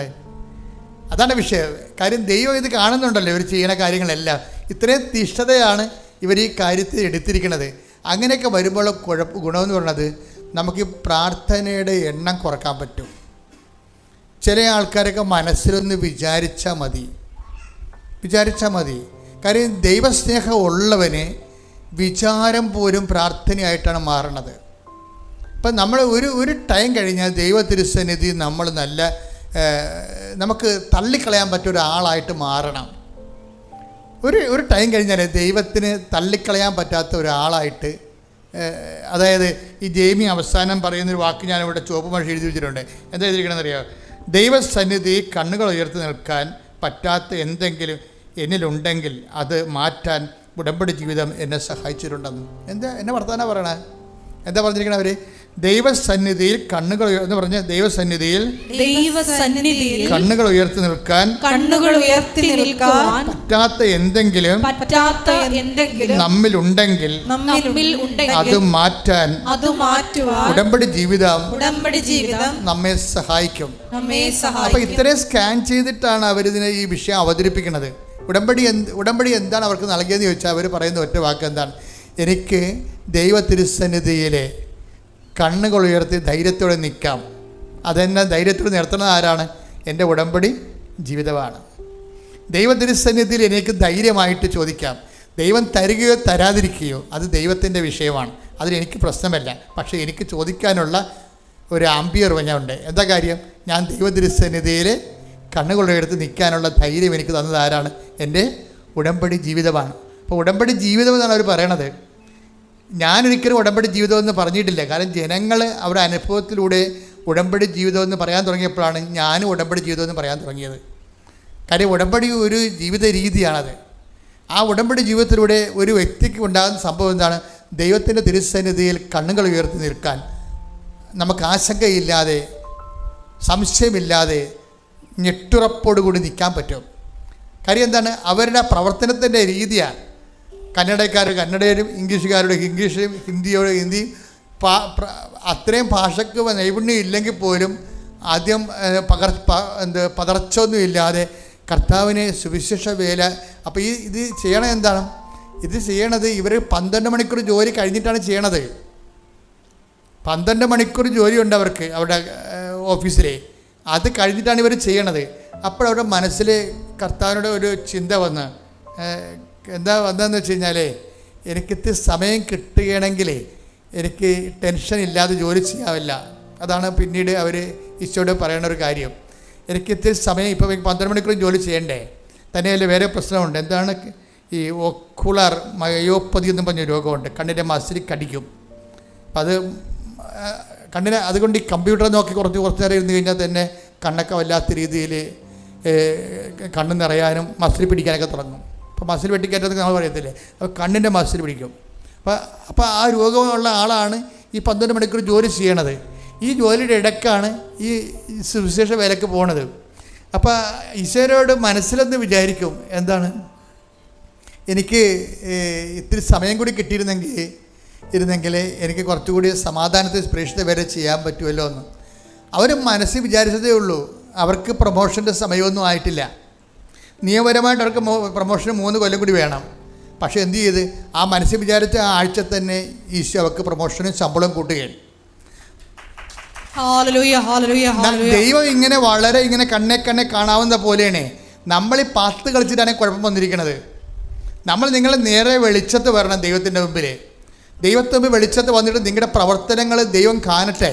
അതാണ് വിഷയം. കാര്യം ദൈവം ഇത് കാണുന്നുണ്ടല്ലോ ഇവർ ചെയ്യണ കാര്യങ്ങളെല്ലാം. ഇത്രയും തിഷ്ഠതയാണ് ഇവർ ഈ കാര്യത്തിൽ എടുത്തിരിക്കുന്നത്. അങ്ങനെയൊക്കെ വരുമ്പോൾ ഗുണമെന്ന് പറയുന്നത് നമുക്ക് പ്രാർത്ഥനയുടെ എണ്ണം കുറക്കാൻ പറ്റും. ചില ആൾക്കാരൊക്കെ മനസ്സിലൊന്ന് വിചാരിച്ചാൽ മതി. കാര്യം ദൈവസ്നേഹം ഉള്ളവന് വിചാരം പോലും പ്രാർത്ഥനയായിട്ടാണ് മാറണത്. ഇപ്പം നമ്മൾ ഒരു ടൈം കഴിഞ്ഞാൽ ദൈവ തിരുസന്നിധി നമ്മൾ നമുക്ക് തള്ളിക്കളയാൻ പറ്റിയ ഒരാളായിട്ട് മാറണം. ഒരു ടൈം കഴിഞ്ഞാൽ ദൈവത്തിന് തള്ളിക്കളയാൻ പറ്റാത്ത ഒരാളായിട്ട്, അതായത് ഈ ജെയ്മി അവസാനം പറയുന്നൊരു വാക്ക് ഞാനിവിടെ ചുവപ്പ് മഷി എഴുതി വെച്ചിട്ടുണ്ട്. എന്താ എഴുതിയിരിക്കണമെന്നറിയാമോ? ദൈവസന്നിധി കണ്ണുകൾ ഉയർത്തി നിൽക്കാൻ പറ്റാത്ത എന്തെങ്കിലും എന്നിലുണ്ടെങ്കിൽ അത് മാറ്റാൻ ഉടമ്പടി ജീവിതം എന്നെ സഹായിച്ചിട്ടുണ്ടെന്ന്. എന്നെ വർത്താനം പറയണേ? എന്താ പറഞ്ഞിരിക്കണവർ? ദൈവസന്നിധിയിൽ കണ്ണുകൾ എന്ന് പറഞ്ഞ ദൈവസന്നിധിയിൽ കണ്ണുകൾ ഉയർത്തി നിൽക്കാൻ പറ്റാത്ത എന്തെങ്കിലും നമ്മിലുണ്ടെങ്കിൽ അത് മാറ്റാൻ ഉടമ്പടി ജീവിതം നമ്മെ സഹായിക്കും. അപ്പൊ ഇത്രയും സ്കാൻ ചെയ്തിട്ടാണ് അവരിതിനെ ഈ വിഷയം അവതരിപ്പിക്കുന്നത്. ഉടമ്പടി എന്താണ് അവർക്ക് നൽകിയതെന്ന് ചോദിച്ചാൽ അവർ പറയുന്ന ഒറ്റ വാക്ക് എന്താണ്? എനിക്ക് ദൈവ തിരുസന്നിധിയിലെ കണ്ണുകൾ ഉയർത്തി ധൈര്യത്തോടെ നിൽക്കാം. അതെന്നെ ധൈര്യത്തോടെ നിർത്തുന്നത് ആരാണ്? എൻ്റെ ഉടമ്പടി ജീവിതമാണ്. ദൈവ തിരുസന്നിധിയിൽ എനിക്ക് ധൈര്യമായിട്ട് ചോദിക്കാം. ദൈവം തരികയോ തരാതിരിക്കുകയോ അത് ദൈവത്തിൻ്റെ വിഷയമാണ്. അതിലെനിക്ക് പ്രശ്നമല്ല. പക്ഷേ എനിക്ക് ചോദിക്കാനുള്ള ഒരു ആംബിയർ ഉണ്ട്. എന്താ കാര്യം? ഞാൻ ദൈവ തിരുസന്നിധിയിൽ കണ്ണുകൾ ഉയർത്തി നിൽക്കാനുള്ള ധൈര്യം എനിക്ക് തന്നത് ആരാണ്? എൻ്റെ ഉടമ്പടി ജീവിതമാണ്. അപ്പോൾ ഉടമ്പടി ജീവിതം എന്നാണ് അവർ പറയണത്. ഞാനൊരിക്കലും ഉടമ്പടി ജീവിതമെന്ന് പറഞ്ഞിട്ടില്ല. കാരണം ജനങ്ങൾ അവരുടെ അനുഭവത്തിലൂടെ ഉടമ്പടി ജീവിതമെന്ന് പറയാൻ തുടങ്ങിയപ്പോഴാണ് ഞാനും ഉടമ്പടി ജീവിതമെന്ന് പറയാൻ തുടങ്ങിയത്. കാര്യം ഉടമ്പടി ഒരു ജീവിത രീതിയാണത്. ആ ഉടമ്പടി ജീവിതത്തിലൂടെ ഒരു വ്യക്തിക്ക് ഉണ്ടാകുന്ന സംഭവം എന്താണ്? ദൈവത്തിൻ്റെ തിരുസന്നിധിയിൽ കണ്ണുകൾ ഉയർത്തി നിൽക്കാൻ നമുക്ക് ആശങ്കയില്ലാതെ, സംശയമില്ലാതെ, ഞെട്ടുറപ്പോടുകൂടി നിൽക്കാൻ പറ്റും. കാര്യം എന്താണ്? അവരുടെ പ്രവർത്തനത്തിൻ്റെ രീതിയാണ്. കന്നഡയിലും ഇംഗ്ലീഷുകാരുടെ ഇംഗ്ലീഷും ഹിന്ദിയും അത്രയും ഭാഷയ്ക്ക് നൈപുണ്യം ഇല്ലെങ്കിൽ പോലും ആദ്യം പതർച്ചൊന്നും ഇല്ലാതെ കർത്താവിനെ സുവിശേഷ വേല. അപ്പോൾ ഇത് ചെയ്യണത് എന്താണ്? ഇത് ചെയ്യണത് ഇവർ 12 മണിക്കൂർ ജോലി കഴിഞ്ഞിട്ടാണ് ചെയ്യണത്. 12 മണിക്കൂർ ജോലിയുണ്ട് അവർക്ക് അവരുടെ ഓഫീസിലെ. അത് കഴിഞ്ഞിട്ടാണ് ഇവർ ചെയ്യണത്. അപ്പോഴവരുടെ മനസ്സിൽ കർത്താവിനോട് ഒരു ചിന്ത എന്താ വന്നതെന്ന് വെച്ച് കഴിഞ്ഞാൽ, എനിക്കിത് സമയം കിട്ടുകയാണെങ്കിൽ എനിക്ക് ടെൻഷൻ ഇല്ലാതെ ജോലി ചെയ്യാവില്ല. അതാണ് പിന്നീട് അവർ ഈശോയോട് പറയണ ഒരു കാര്യം. എനിക്കിത് സമയം ഇപ്പോൾ 12 മണിക്കൂർ ജോലി ചെയ്യണ്ടേ. തന്നെയല്ല വേറെ പ്രശ്നമുണ്ട്. എന്താണ്? ഈ ഒക്കുളർ മയോപ്പതി എന്ന് പറഞ്ഞ രോഗമുണ്ട്. കണ്ണിൻ്റെ മസിൽ കടിക്കും. അപ്പം അത് കണ്ണിന് അതുകൊണ്ട് ഈ കമ്പ്യൂട്ടർ നോക്കി കുറച്ച് നേരം ഇരുന്ന് കഴിഞ്ഞാൽ തന്നെ കണ്ണൊക്കെ വല്ലാത്ത രീതിയിൽ കണ്ണ് നിറയാനും മസിൽ പിടിക്കാനൊക്കെ തുടങ്ങും. അപ്പോൾ മസിൽ വെട്ടിക്കയറ്റതൊക്കെ നമ്മൾ പറയത്തില്ലേ, അപ്പോൾ കണ്ണിൻ്റെ മസിൽ പിടിക്കും. അപ്പോൾ ആ രോഗമുള്ള ആളാണ് ഈ 12 മണിക്കൂർ ജോലി ചെയ്യണത്. ഈ ജോലിയുടെ ഇടയ്ക്കാണ് ഈ സുവിശേഷ വേലയ്ക്ക് പോണത്. അപ്പോൾ ഈശോയോട് മനസ്സിലെന്ന് വിചാരിക്കും, എന്താണ്, എനിക്ക് ഇത്തിരി സമയം കൂടി കിട്ടിയിരുന്നെങ്കിൽ എനിക്ക് കുറച്ചുകൂടി സമാധാനത്തിൽ പ്രേക്ഷിത വരെ ചെയ്യാൻ പറ്റുമല്ലോ എന്ന്. അവർ മനസ്സിൽ വിചാരിച്ചതേ ഉള്ളൂ. അവർക്ക് പ്രൊമോഷൻ്റെ സമയമൊന്നും ആയിട്ടില്ല. നിയമപരമായിട്ട് അവർക്ക് പ്രൊമോഷന് 3 കൊല്ലം കൂടി വേണം. പക്ഷേ എന്ത് ചെയ്ത്, ആ മനസ്സിൽ വിചാരിച്ച ആ ആഴ്ച തന്നെ ഈശോ അവർക്ക് പ്രൊമോഷനും ശമ്പളം കൂട്ടുകയാണ്. ദൈവം ഇങ്ങനെ വളരെ ഇങ്ങനെ കണ്ണെ കാണാവുന്ന പോലെയാണ്. നമ്മൾ ഈ പാത്ത് കളിച്ചിട്ടാണ് കുഴപ്പം വന്നിരിക്കുന്നത്. നിങ്ങൾ നേരെ വെളിച്ചത്ത് വരണം ദൈവത്തിൻ്റെ മുമ്പിൽ. ദൈവത്തിന് മുമ്പ് വെളിച്ചത്ത് വന്നിട്ട് നിങ്ങളുടെ പ്രവർത്തനങ്ങൾ ദൈവം കാണട്ടെ.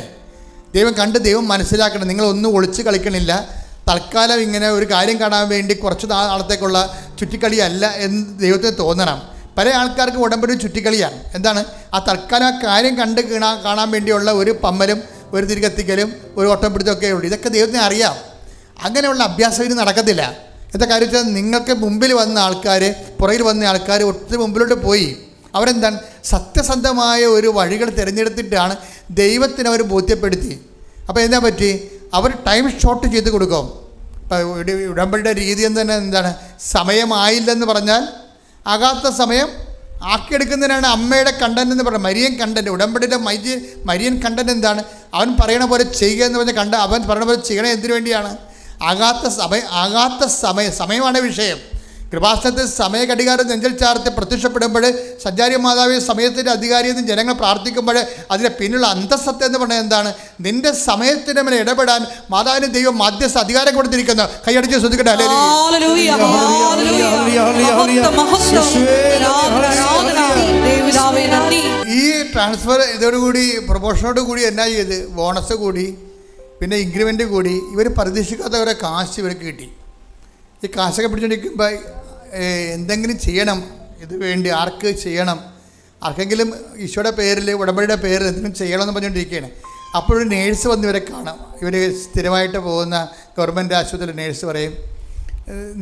ദൈവം കണ്ട് ദൈവം മനസ്സിലാക്കണം. നിങ്ങളൊന്നും ഒളിച്ച് കളിക്കണില്ല. തൽക്കാലം ഇങ്ങനെ ഒരു കാര്യം കാണാൻ വേണ്ടി കുറച്ച് നാളത്തേക്കുള്ള ചുറ്റിക്കളിയല്ല എന്ന് ദൈവത്തിന് തോന്നണം. പല ആൾക്കാർക്ക് ഉടമ്പടി ചുറ്റിക്കളിയാണ്. എന്താണ്, ആ തൽക്കാലം ആ കാര്യം കാണാൻ വേണ്ടിയുള്ള ഒരു പമ്മലും ഒരു തിരികത്തിക്കലും ഒരു ഓട്ടം പിടുത്തമൊക്കെ ഉള്ളൂ. ഇതൊക്കെ ദൈവത്തിന് അറിയാം. അങ്ങനെയുള്ള അഭ്യാസം ഇനി നടക്കത്തില്ല. എന്താ കാര്യം വെച്ചാൽ, നിങ്ങൾക്ക് മുമ്പിൽ വന്ന ആൾക്കാർ, പുറകിൽ വന്ന ആൾക്കാർ ഒത്തിരി മുമ്പിലോട്ട് പോയി. അവരെന്താണ്, സത്യസന്ധമായ ഒരു വഴികൾ തിരഞ്ഞെടുത്തിട്ടാണ് ദൈവത്തിന് അവർ ബോധ്യപ്പെടുത്തി. അപ്പോൾ എന്താ പറ്റി, അവർ ടൈം ഷോർട്ട് ചെയ്ത് കൊടുക്കും. ഇപ്പോൾ ഉടമ്പടിയുടെ രീതി എന്താണ്, സമയമായില്ലെന്ന് പറഞ്ഞാൽ ആകാത്ത സമയം ആക്കിയെടുക്കുന്നതിനാണ് അമ്മയുടെ കണ്ടന്റ് എന്ന് പറയുന്നത്. മരിയൻ കണ്ടന്റ്, ഉടമ്പടിയുടെ മരിയൻ കണ്ടന്റ് എന്താണ്, അവൻ പറയണ പോലെ ചെയ്യുക എന്ന് പറഞ്ഞാൽ അവൻ പറയണ പോലെ ചെയ്യണത് എന്തിനു വേണ്ടിയാണ്? ആകാത്ത സമയമാണ് വിഷയം. കൃപാസനത്തിൽ സമയഘടികാരം നെഞ്ചൽ ചാർത്ത് പ്രത്യക്ഷപ്പെടുമ്പോൾ സഞ്ചാരി മാതാവിൻ്റെ സമയത്തിൻ്റെ അധികാരിയെന്ന് ജനങ്ങൾ പ്രാർത്ഥിക്കുമ്പോൾ അതിൻ്റെ പിന്നിലുള്ള അന്തസ്സത്ത എന്ന് പറഞ്ഞാൽ എന്താണ്, നിന്റെ സമയത്തിന് മേലെ ഇടപെടാൻ മാതാവിന് ദൈവം മധ്യസ്ഥ അധികാരം കൊടുത്തിരിക്കുന്നു. കൈയടിച്ച് ശ്രദ്ധിക്കട്ടെ. ഈ ട്രാൻസ്ഫർ ഇതോടുകൂടി പ്രൊമോഷനോട് കൂടി എന്നാ ചെയ്ത്, ബോണസ് കൂടി, പിന്നെ ഇൻക്രിമെൻ്റ് കൂടി. ഇവർ പ്രതീക്ഷിക്കാത്ത ഓരോ കാശ് ഇവർക്ക് കിട്ടി. ഈ കാശൊക്കെ പിടിച്ചുകൊണ്ടിരിക്കുമ്പോൾ എന്തെങ്കിലും ചെയ്യണം, ഇത് വേണ്ടി ആർക്ക് ചെയ്യണം, ആർക്കെങ്കിലും ഈശോയുടെ പേരിൽ ഉടമ്പടിയുടെ പേരിൽ എന്തെങ്കിലും ചെയ്യണമെന്ന് പറഞ്ഞുകൊണ്ടിരിക്കുകയാണ്. അപ്പോഴൊരു നേഴ്സ് വന്ന് ഇവരെ കാണാം. ഇവർ സ്ഥിരമായിട്ട് പോകുന്ന ഗവൺമെൻറ് ആശുപത്രിയിൽ നേഴ്സ് പറയും,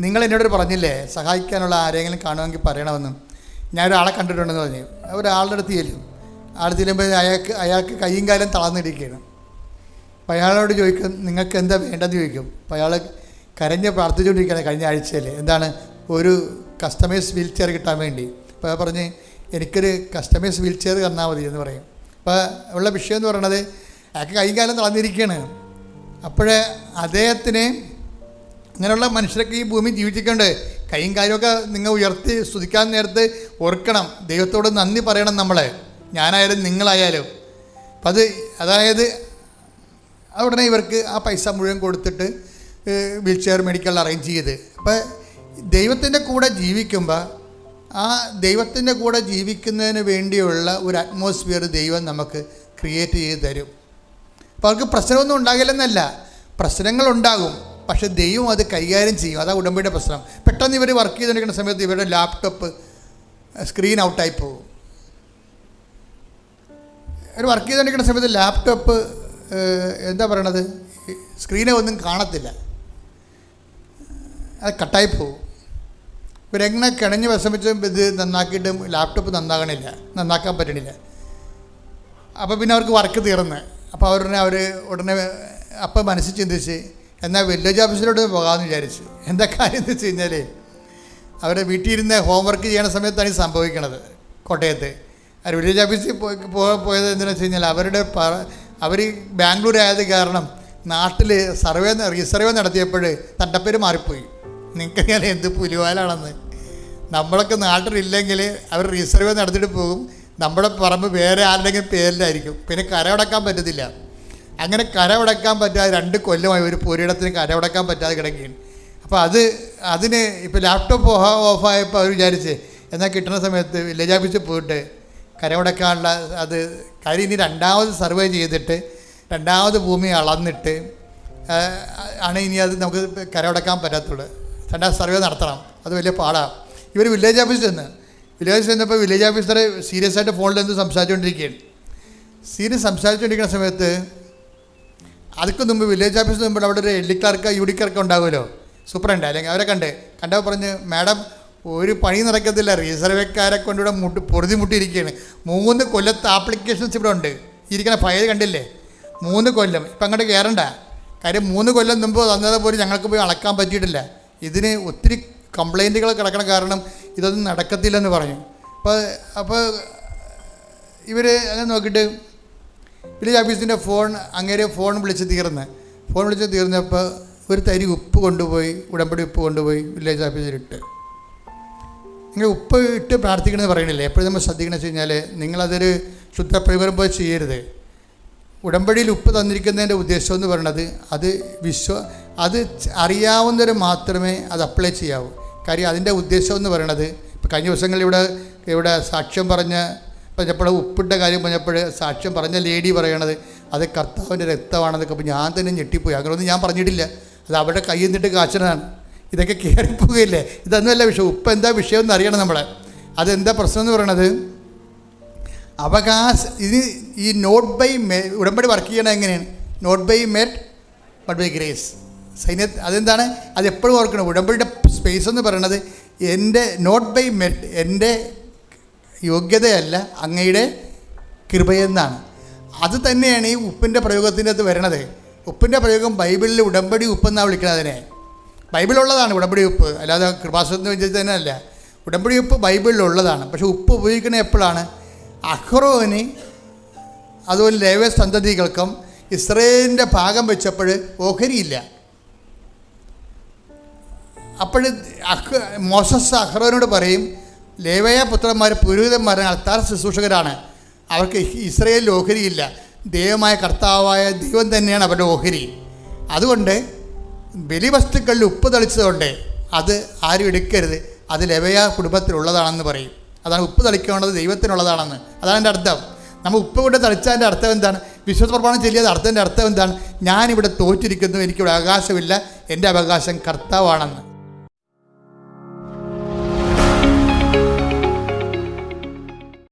നിങ്ങൾ എന്നോട് പറഞ്ഞില്ലേ സഹായിക്കാനുള്ള ആരെങ്കിലും കാണുമെങ്കിൽ പറയണമെന്നും. ഞാനൊരാളെ കണ്ടിട്ടുണ്ടെന്ന് പറഞ്ഞു. ഒരാളുടെ അടുത്ത് ചെല്ലുമ്പോൾ അയാൾക്ക് കയ്യും കാലം തളർന്നിരിക്കുകയാണ്. അപ്പോൾ അയാളോട് ചോദിക്കും, നിങ്ങൾക്ക് എന്താ വേണ്ടതെന്ന് ചോദിക്കും. അപ്പോൾ അയാൾ കരഞ്ഞ് പ്രാർത്ഥിച്ചുകൊണ്ടിരിക്കുകയാണ് കഴിഞ്ഞ ആഴ്ചയിൽ. എന്താണ്, ഒരു കസ്റ്റമൈസ് വീൽ ചെയർ കിട്ടാൻ വേണ്ടി. അപ്പോൾ പറഞ്ഞ് എനിക്കൊരു കസ്റ്റമൈസ് വീൽ ചെയർ തന്നാൽ മതി എന്ന് പറയും. അപ്പോൾ ഉള്ള വിഷയം എന്ന് പറയണത്, അയാൾക്ക് കൈയും കാലം തളർന്നിരിക്കുകയാണ്. അപ്പോഴേ അദ്ദേഹത്തിന് അങ്ങനെയുള്ള മനുഷ്യരൊക്കെ ഈ ഭൂമി ജീവിച്ചിട്ടുണ്ട്. കൈയും കാര്യമൊക്കെ നിങ്ങൾ ഉയർത്തി സ്തുതിക്കാൻ നേരത്ത് ഓർക്കണം, ദൈവത്തോട് നന്ദി പറയണം നമ്മൾ, ഞാനായാലും നിങ്ങളായാലും. അപ്പം അതായത് ഉടനെ ഇവർക്ക് ആ പൈസ മുഴുവൻ കൊടുത്തിട്ട് വീൽ ചെയർ മെഡിക്കൽ അറേഞ്ച് ചെയ്ത്. അപ്പോൾ ദൈവത്തിൻ്റെ കൂടെ ജീവിക്കുമ്പോൾ ആ ദൈവത്തിൻ്റെ കൂടെ ജീവിക്കുന്നതിന് വേണ്ടിയുള്ള ഒരു അറ്റ്മോസ്ഫിയർ ദൈവം നമുക്ക് ക്രിയേറ്റ് ചെയ്ത് തരും. അപ്പോൾ അവർക്ക് പ്രശ്നമൊന്നും ഉണ്ടാകില്ലെന്നല്ല, പ്രശ്നങ്ങളുണ്ടാകും, പക്ഷെ ദൈവം അത് കൈകാര്യം ചെയ്യും. അതാ ഉടമ്പടിയുടെ പ്രശ്നം. പെട്ടെന്ന് ഇവർ വർക്ക് ചെയ്തുകൊണ്ടിരിക്കുന്ന സമയത്ത് ഇവരുടെ ലാപ്ടോപ്പ് സ്ക്രീൻ ഔട്ടായി പോകും. ഇവർ വർക്ക് ചെയ്തുകൊണ്ടിരിക്കുന്ന സമയത്ത് ലാപ്ടോപ്പ് എന്താ പറയണത്, സ്ക്രീനെ ഒന്നും കാണത്തില്ല, അത് കട്ടായി പോകും. ഇവരെങ്ങനെ കിണഞ്ഞ് വിഷമിച്ചും ഇത് നന്നാക്കിയിട്ടും ലാപ്ടോപ്പ് നന്നാക്കാൻ പറ്റണില്ല. അപ്പോൾ പിന്നെ അവർക്ക് വർക്ക് തീർന്ന്. അപ്പോൾ അവർ ഉടനെ അപ്പം മനസ്സിൽ ചിന്തിച്ച് എന്നാൽ വില്ലേജ് ഓഫീസിലോട്ട് പോകാമെന്ന് വിചാരിച്ച്. എന്താ കാര്യം എന്ന് വെച്ച് കഴിഞ്ഞാൽ, അവരെ വീട്ടിൽ ഇരുന്ന് ഹോംവർക്ക് ചെയ്യണ സമയത്താണ് ഇത് സംഭവിക്കണത്. കോട്ടയത്ത് അവർ വില്ലേജ് ഓഫീസിൽ പോയത് എന്തിനാണെന്ന് വെച്ച് കഴിഞ്ഞാൽ, അവർ ബാംഗ്ലൂർ ആയത് കാരണം നാട്ടിൽ റീസർവേ നടത്തിയപ്പോൾ തണ്ടപ്പേര് മാറിപ്പോയി. നിങ്ങൾക്കറിയാലോ എന്ത് പുലിവാലാണെന്ന്. നമ്മളൊക്കെ നാട്ടിലില്ലെങ്കിൽ അവർ റീസർവേ നടത്തിയിട്ട് പോകും, നമ്മുടെ പറമ്പ് വേറെ ആരുടെങ്കിലും പേരിലായിരിക്കും. പിന്നെ കരമടക്കാൻ പറ്റത്തില്ല. അങ്ങനെ കരമടക്കാൻ പറ്റാതെ 2 കൊല്ലമായി ഒരു പുരയിടത്തിന് കരമടക്കാൻ പറ്റാതെ കിടക്കുകയാണ്. അപ്പോൾ അതിന് ഇപ്പോൾ ലാപ്ടോപ്പ് ഓഫായപ്പോൾ അവർ വിചാരിച്ച് എന്നാൽ കിട്ടുന്ന സമയത്ത് വില്ലേജ് ഓഫീസിൽ പോയിട്ട് കരമടക്കാനുള്ള കാര്യം ഇനി 2ാമത് സർവേ ചെയ്തിട്ട് 2ാമത് ഭൂമി അളന്നിട്ട് ആണ് ഇനി അത് നമുക്ക് കരമടക്കാൻ പറ്റാത്തുള്ളൂ. 2ാം സർവേ നടത്തണം, അത് വലിയ പാടാണ്. ഇവർ വില്ലേജ് ഓഫീസിൽ ചെന്നപ്പോൾ വില്ലേജ് ഓഫീസർ സീരിയസ് ആയിട്ട് ഫോണിൽ എന്ത് സംസാരിച്ചുകൊണ്ടിരിക്കുകയാണ്. സംസാരിച്ചുകൊണ്ടിരിക്കുന്ന സമയത്ത് അതിക്ക് മുമ്പ് വില്ലേജ് ഓഫീസിന് മുമ്പ് അവിടെ ഒരു എൽ ക്ലർക്ക് UD ക്ലർക്ക് ഉണ്ടാകുമല്ലോ, സൂപ്രണ്ട്, അല്ലെങ്കിൽ അവരെ കണ്ടപ്പോൾ പറഞ്ഞ്, മാഡം ഒരു പണി നടക്കത്തില്ല, റീസർവേക്കാരെ കൊണ്ടിവിടെ പൊറുതി മുട്ടിയിരിക്കുകയാണ്. 3 കൊല്ലത്തെ ആപ്ലിക്കേഷൻസ് ഇവിടെ ഉണ്ട്. ഇരിക്കുന്ന ഫയൽ കണ്ടില്ലേ? 3 കൊല്ലം. ഇപ്പം അങ്ങോട്ട് കയറണ്ട. കാര്യം 3 കൊല്ലം മുമ്പ് തന്നത് പോലും ഞങ്ങൾക്ക് പോയി അളക്കാൻ പറ്റിയിട്ടില്ല. ഇതിന് ഒത്തിരി കംപ്ലൈൻറ്റുകൾ കിടക്കണം, കാരണം ഇതൊന്നും നടക്കത്തില്ലെന്ന് പറഞ്ഞു. അപ്പോൾ ഇവർ അങ്ങനെ നോക്കിയിട്ട് വില്ലേജ് ഓഫീസിൻ്റെ അങ്ങേരെ ഫോൺ വിളിച്ച് തീർന്നപ്പോൾ ഒരു തരി ഉപ്പ് കൊണ്ടുപോയി, ഉടമ്പടി ഉപ്പ് കൊണ്ടുപോയി വില്ലേജ് ഓഫീസിലിട്ട്. നിങ്ങൾ ഉപ്പ് ഇട്ട് പ്രാർത്ഥിക്കണമെന്ന് പറയണില്ലേ? എപ്പോഴും നമ്മൾ ശ്രദ്ധിക്കണമെന്ന് വെച്ച് കഴിഞ്ഞാൽ നിങ്ങളതൊരു ശുദ്ധപ്രയോഗം പോലെ ചെയ്യരുത്. ഉടമ്പടിയിൽ ഉപ്പ് തന്നിരിക്കുന്നതിൻ്റെ ഉദ്ദേശം എന്ന് പറയുന്നത് അത് അറിയാവുന്നവർ മാത്രമേ അത് അപ്ലൈ ചെയ്യാവൂ. കാര്യം അതിൻ്റെ ഉദ്ദേശം എന്ന് പറയണത്, ഇപ്പോൾ കഴിഞ്ഞ ദിവസങ്ങളിൽ ഇവിടെ സാക്ഷ്യം പറഞ്ഞപ്പോൾ ഉപ്പിട്ട കാര്യം പറഞ്ഞപ്പോൾ സാക്ഷ്യം പറഞ്ഞ ലേഡി പറയണത് അത് കർത്താവിൻ്റെ രക്തമാണെന്നൊക്കെ. അപ്പോൾ ഞാൻ തന്നെ ഞെട്ടിപ്പോയി. അങ്ങനെയൊന്നും ഞാൻ പറഞ്ഞിട്ടില്ല. അത് അവരുടെ കയ്യിൽ നിന്നിട്ട് കാച്ചണതാണ്. ഇതൊക്കെ കയറിപ്പോവുകയില്ലേ? ഇതൊന്നുമല്ല വിഷയം. ഉപ്പ് എന്താ വിഷയം എന്ന് അറിയണം നമ്മൾ. അതെന്താ പ്രശ്നം എന്ന് പറയണത്? ഇത് ഈ നോട്ട് ബൈ ഉടമ്പടി വർക്ക് ചെയ്യണത് എങ്ങനെയാണ്? Not by might but by grace. അതെന്താണ്? അതെപ്പോഴും ഓർക്കണം. ഉടമ്പടിയുടെ സ്പേസ് എന്ന് പറയണത് നോട്ട് ബൈ മെറ്റ്, എൻ്റെ യോഗ്യതയല്ല, അങ്ങയുടെ കൃപയെന്നാണ്. അത് തന്നെയാണ് ഈ ഉപ്പിൻ്റെ പ്രയോഗത്തിൻ്റെ അകത്ത് വരണത്. ഉപ്പിൻ്റെ പ്രയോഗം ബൈബിളിൽ ഉടമ്പടി ഉപ്പെന്നാണ് വിളിക്കുന്നത്. അതിനെ ബൈബിളുള്ളതാണ് ഉടമ്പടി ഉപ്പ്, അല്ലാതെ കൃപാസനത്തിന് വേണ്ടി തന്നെ അല്ല. ഉടമ്പടി ഉപ്പ് ബൈബിളിലുള്ളതാണ്. പക്ഷേ ഉപ്പ് ഉപയോഗിക്കുന്നത് എപ്പോഴാണ്? അഹ്റോന് അതുപോലെ ലേവ്യ സന്തതികൾക്കും ഇസ്രയേലിൻ്റെ ഭാഗം വെച്ചപ്പോൾ ഓഹരിയില്ല. അപ്പോൾ മോസസ് അഹ്റോനോട് പറയും, ലേവ്യ പുത്രന്മാർ പുരോഹിതന്മാരാണ്, അൾത്താർ ശുശ്രൂഷകരാണ്, അവർക്ക് ഇസ്രയേലിൽ ഓഹരിയില്ല. ദൈവമായ കർത്താവായ ദൈവം തന്നെയാണ് അവരുടെ ഓഹരി. അതുകൊണ്ട് ബലിവസ്തുക്കളിൽ ഉപ്പ് തളിച്ചതുകൊണ്ട് അത് ആരും എടുക്കരുത്, അത് ലേവ്യ കുടുംബത്തിലുള്ളതാണെന്ന് പറയും. അതാണ് ഉപ്പ് തളിക്കേണ്ടത് ദൈവത്തിനുള്ളതാണെന്ന്. അതാണ് എൻ്റെ അർത്ഥം. നമ്മൾ ഉപ്പ് കൊണ്ട് തളിച്ചതിൻ്റെ അർത്ഥം എന്താണ്? വിശ്വാസ പ്രമാണം ചൊല്ലിയത് അർത്ഥത്തിൻ്റെ അർത്ഥം എന്താണ്? ഞാനിവിടെ തോറ്റിരിക്കുന്നു, എനിക്കിവിടെ അവകാശമില്ല, എൻ്റെ അവകാശം കർത്താവാണെന്ന്.